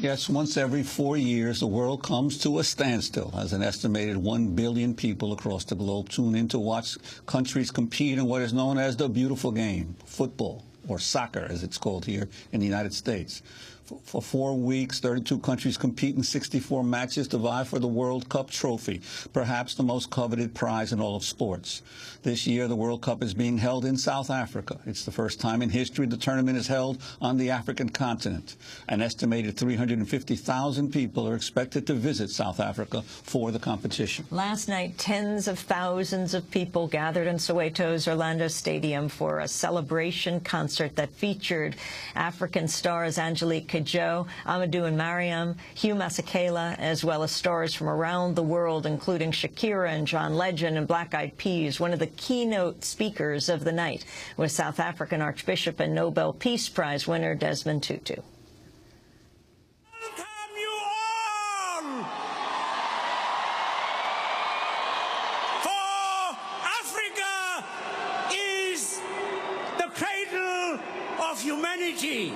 Yes, once every 4 years, the world comes to a standstill as an estimated 1 billion people across the globe tune in to watch countries compete in what is known as the beautiful game, football, or soccer, as it's called here in the United States. For 4 weeks, 32 countries compete in 64 matches to vie for the World Cup trophy, perhaps the most coveted prize in all of sports. This year, the World Cup is being held in South Africa. It's the first time in history the tournament is held on the African continent. An estimated 350,000 people are expected to visit South Africa for the competition. Last night, tens of thousands of people gathered in Soweto's Orlando Stadium for a celebration concert that featured African stars Angelique Kidjo, Amadou and Mariam, Hugh Masekela, as well as stars from around the world, including Shakira and John Legend and Black Eyed Peas. One of the keynote speakers of the night was South African Archbishop and Nobel Peace Prize winner Desmond Tutu. Welcome you all! For Africa is the cradle of humanity.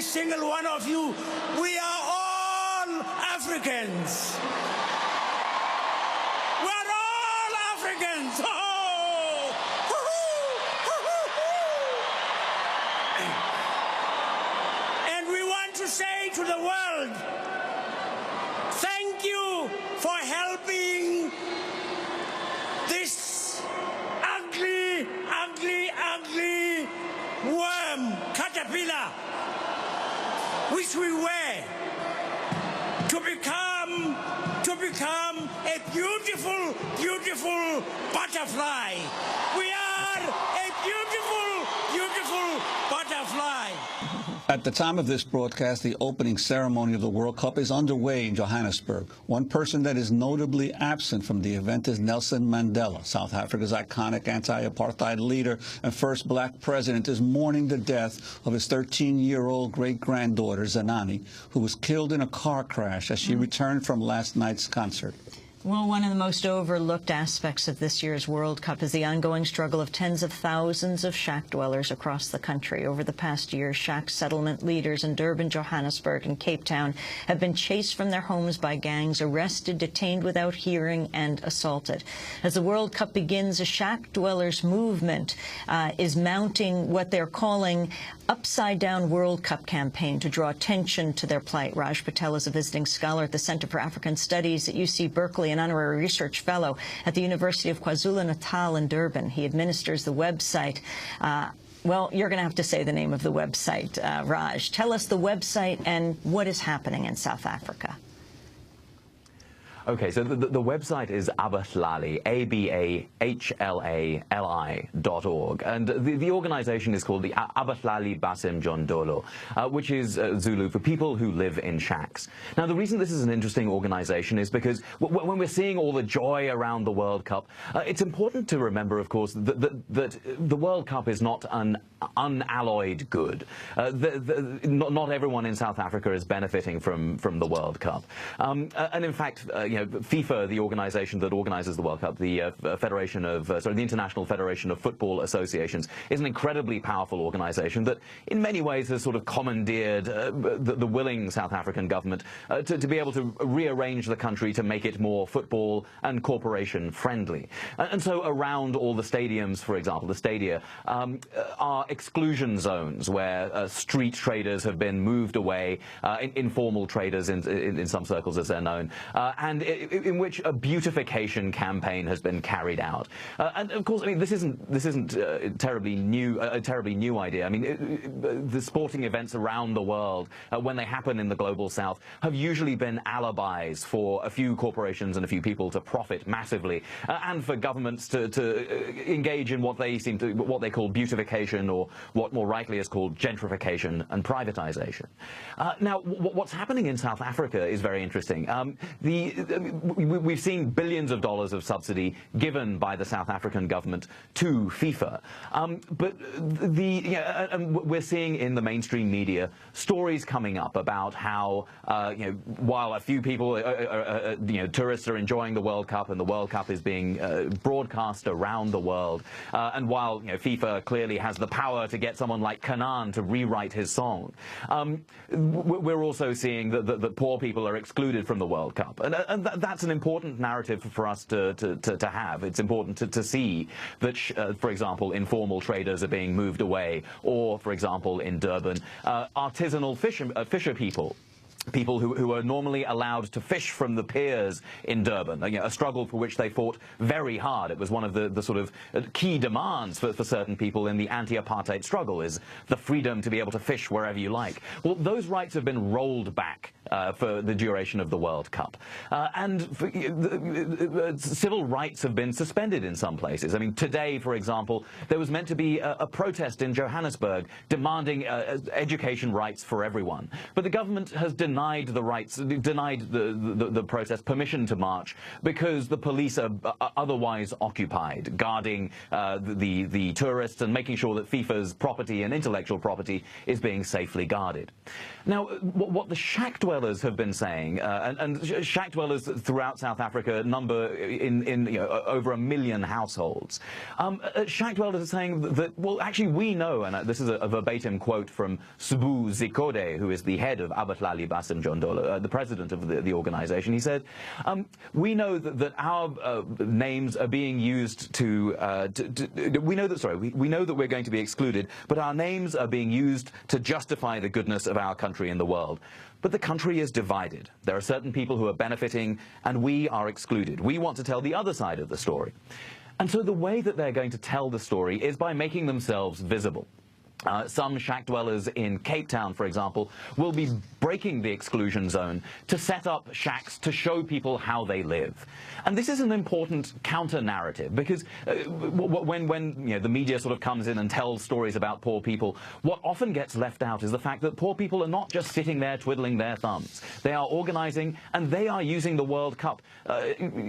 Single one of you, we are all Africans. We are all Africans. Oh! And we want to say to the world, thank you for helping this ugly, ugly, ugly worm, caterpillar, which we were, to become a beautiful, beautiful butterfly. We are a beautiful, beautiful butterfly. At the time of this broadcast, the opening ceremony of the World Cup is underway in Johannesburg. One person that is notably absent from the event is Nelson Mandela. South Africa's iconic anti-apartheid leader and first black president is mourning the death of his 13-year-old great-granddaughter, Zanani, who was killed in a car crash as she returned from last night's concert. Well, one of the most overlooked aspects of this year's World Cup is the ongoing struggle of tens of thousands of Shackdwellers across the country. Over the past year, Shack settlement leaders in Durban, Johannesburg and Cape Town have been chased from their homes by gangs, arrested, detained without hearing and assaulted. As the World Cup begins, a Shackdwellers movement is mounting what they're calling upside-down World Cup campaign to draw attention to their plight. Raj Patel is a visiting scholar at the Center for African Studies at UC Berkeley, an honorary research fellow at the University of KwaZulu-Natal in Durban. He administers the website. Well, you're going to have to say the name of the website, Raj. Tell us the website and what is happening in South Africa. Okay, so the website is Abahlali, ABAHLALI.org, and the organization is called the Abahlali baseMjondolo, which is Zulu for people who live in shacks. Now, the reason this is an interesting organization is because when we're seeing all the joy around the World Cup, it's important to remember, of course, that the World Cup is not an unalloyed good. Not everyone in South Africa is benefiting from the World Cup, and in fact, FIFA, the organization that organizes the World Cup, the the International Federation of Football Associations, is an incredibly powerful organization that in many ways has sort of commandeered the willing South African government to be able to rearrange the country to make it more football and corporation friendly. And so around all the stadiums, for example, the stadia, are exclusion zones where street traders have been moved away, informal traders in some circles as they're known, and in which a beautification campaign has been carried out. And of course, I mean, this isn't a terribly new idea. I mean, the sporting events around the world, when they happen in the global south, have usually been alibis for a few corporations and a few people to profit massively, and for governments to engage in what they call beautification, or what more rightly is called gentrification and privatization. Now, what's happening in South Africa is very interesting. we've seen billions of dollars of subsidy given by the South African government to FIFA, but we're seeing in the mainstream media stories coming up about how while a few people, tourists are enjoying the World Cup and the World Cup is being broadcast around the world, and while FIFA clearly has the power to get someone like Kanan to rewrite his song, we're also seeing that poor people are excluded from the World Cup, and that's an important narrative for us to have. It's important to see that, for example, informal traders are being moved away, or, for example, in Durban, artisanal fisher people who are normally allowed to fish from the piers in Durban, a struggle for which they fought very hard. It was one of the sort of key demands for certain people in the anti-apartheid struggle, is the freedom to be able to fish wherever you like. Well, those rights have been rolled back for the duration of the World Cup. Civil rights have been suspended in some places. I mean, today, for example, there was meant to be a protest in Johannesburg demanding education rights for everyone. But the government has denied the protest permission to march because the police are otherwise occupied, guarding the tourists and making sure that FIFA's property and intellectual property is being safely guarded. Now, what the Shackdwellers have been saying, and Shackdwellers throughout South Africa number in over 1 million households. Shackdwellers are saying that, well, actually we know, and this is a verbatim quote from Subu Zikode, who is the head of Abahlali baseMjondolo, the president of the organization. He said, we know that our names are being used we know that we're going to be excluded, but our names are being used to justify the goodness of our country in the world. But the country is divided. There are certain people who are benefiting, and we are excluded. We want to tell the other side of the story. And so the way that they're going to tell the story is by making themselves visible. Some Shackdwellers in Cape Town, for example, will be breaking the exclusion zone to set up shacks to show people how they live. And this is an important counter-narrative, because when the media sort of comes in and tells stories about poor people, what often gets left out is the fact that poor people are not just sitting there twiddling their thumbs. They are organizing, and they are using the World Cup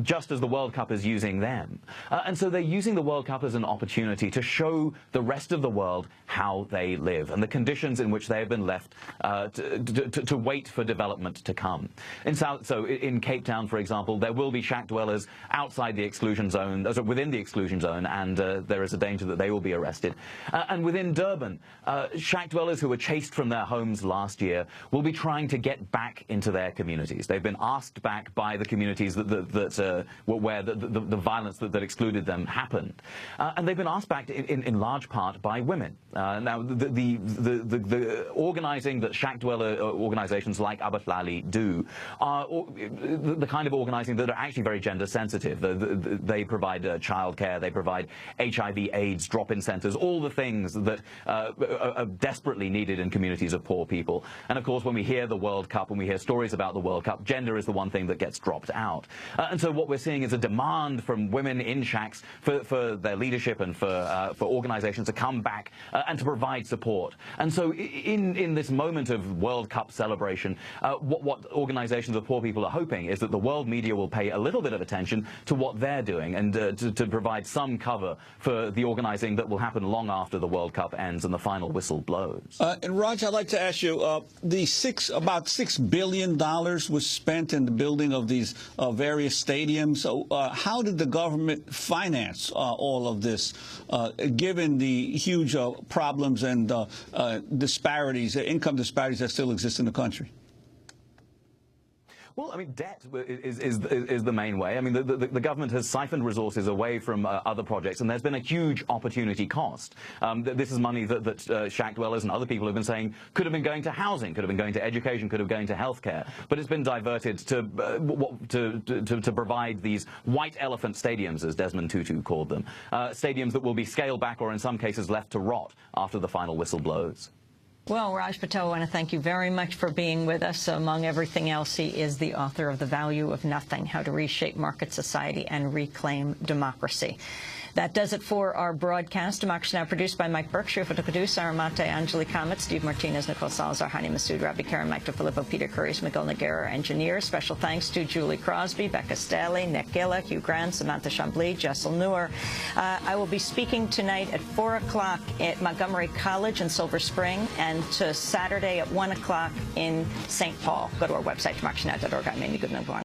just as the World Cup is using them. And so they're using the World Cup as an opportunity to show the rest of the world how they live and the conditions in which they have been left to wait for development to come. So in Cape Town, for example, there will be Shackdwellers outside the exclusion zone, within the exclusion zone, and there is a danger that they will be arrested. And within Durban, Shackdwellers who were chased from their homes last year will be trying to get back into their communities. They've been asked back by the communities where the violence that excluded them happened. And they've been asked back in large part by women. Now, the organizing that Shackdweller organizations like Abahlali do are the kind of organizing that are actually very gender sensitive. They provide childcare, they provide HIV/AIDS drop-in centers, all the things that are desperately needed in communities of poor people. And of course, when we hear the World Cup, when we hear stories about the World Cup, gender is the one thing that gets dropped out. And so what we're seeing is a demand from women in shacks for their leadership and for organizations to come back and to provide support. And so in this moment of World Cup celebration, what organizations of poor people are hoping is that the world media will pay a little bit of attention to what they're doing and to provide some cover for the organizing that will happen long after the World Cup ends and the final whistle blows. And Raj, I'd like to ask you, about $6 billion was spent in the building of these various stadiums. So how did the government finance all of this, given the huge problems and disparities, income disparities that still exist in the country? Well, I mean, debt is the main way. I mean, the government has siphoned resources away from other projects, and there's been a huge opportunity cost. This is money that Shackdwellers and other people have been saying could have been going to housing, could have been going to education, could have been going to healthcare, but it's been diverted to provide these white elephant stadiums, as Desmond Tutu called them, stadiums that will be scaled back or in some cases left to rot after the final whistle blows. Well, Raj Patel, I want to thank you very much for being with us. Among everything else, he is the author of The Value of Nothing, How to Reshape Market Society and Reclaim Democracy. That does it for our broadcast. Democracy Now! Produced by Mike Berkshire, Fotokadusa, Armate, Angeli Kamet, Steve Martinez, Nicole Salazar, Hani Masood, Rabbi Karen, Mike DeFilippo, Peter Curries, Miguel Noguera, our engineer. Special thanks to Julie Crosby, Becca Staley, Nick Gilla, Hugh Grant, Samantha Chambly, Jessel Noor. I will be speaking tonight at 4 o'clock at Montgomery College in Silver Spring, and to Saturday at 1 o'clock in St. Paul. Go to our website, democracynow.org. I'm Amy Goodman.